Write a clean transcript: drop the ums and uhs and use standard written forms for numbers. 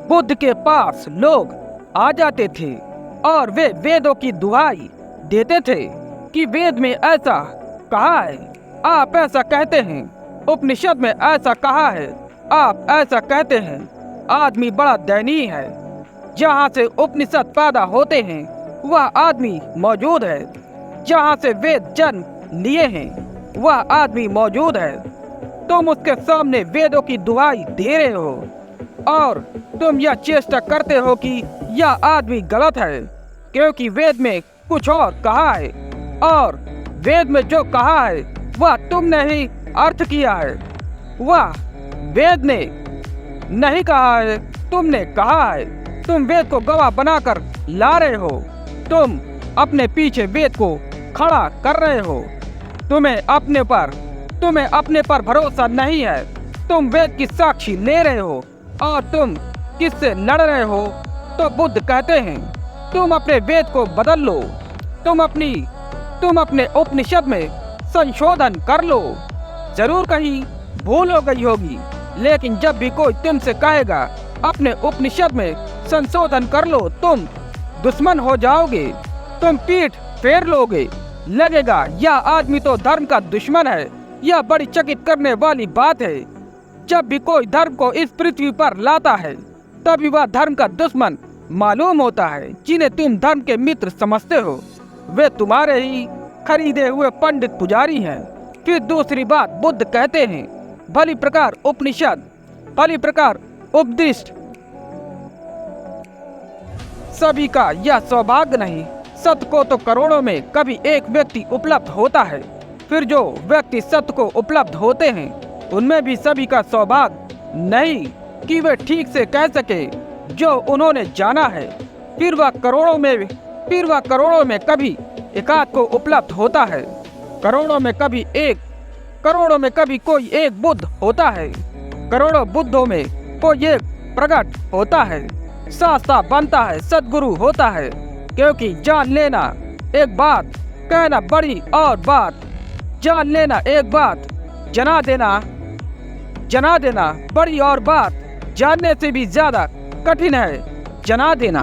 बुद्ध के पास लोग आ जाते थे और वे वेदों की दुहाई देते थे कि वेद में ऐसा कहा है, आप ऐसा कहते हैं, उपनिषद में ऐसा कहा है, आप ऐसा कहते हैं। आदमी बड़ा दयनीय है। जहाँ से उपनिषद पैदा होते हैं वह आदमी मौजूद है, जहाँ से वेद जन्म लिए हैं वह आदमी मौजूद है। तुम उसके सामने वेदों की दुहाई दे रहे हो और तुम यह चेष्टा करते हो कि यह आदमी गलत है, क्योंकि वेद में कुछ और कहा है और वेद में जो कहा है वह तुमने ही अर्थ किया है। वह वेद ने नहीं कहा है, तुमने कहा है। तुम वेद को गवाह बनाकर ला रहे हो। तुम अपने पीछे वेद को खड़ा कर रहे हो। तुम्हें अपने पर भरोसा नहीं है। तुम वेद की साक्षी ले रहे हो और तुम किससे लड़ रहे हो? तो बुद्ध कहते हैं तुम अपने वेद को बदल लो। तुम अपने उपनिषद में संशोधन कर लो। जरूर कहीं भूल हो गई होगी, लेकिन जब भी कोई तुमसे कहेगा अपने उपनिषद में संशोधन कर लो, तुम दुश्मन हो जाओगे। तुम पीठ फेर लोगे। लगेगा यह आदमी तो धर्म का दुश्मन है। यह बड़ी चकित करने वाली बात है। जब भी कोई धर्म को इस पृथ्वी पर लाता है तभी वह धर्म का दुश्मन मालूम होता है। जिन्हें तुम धर्म के मित्र समझते हो वे तुम्हारे ही खरीदे हुए पंडित पुजारी हैं। फिर दूसरी बात बुद्ध कहते हैं भली प्रकार उपनिषद, भली प्रकार उपदिष्ट सभी का यह सौभाग्य नहीं। सत्य को तो करोड़ों में कभी एक व्यक्ति उपलब्ध होता है। फिर जो व्यक्ति सत्य को उपलब्ध होते हैं उनमें भी सभी का सौभाग्य नहीं कि वे ठीक से कह सके जो उन्होंने जाना है। फिर वह करोड़ों में कभी एकाध को उपलब्ध होता है। करोड़ों में कभी कोई एक बुद्ध होता है। करोड़ों बुद्धों में कोई एक प्रकट होता है। शास्त्रा बनता है, सद्गुरु होता है। क्योंकि जान लेना एक बात, कहना बड़ी और बात। जान लेना एक बात, जना देना बड़ी और बात। जानने से भी ज्यादा कठिन है जना देना।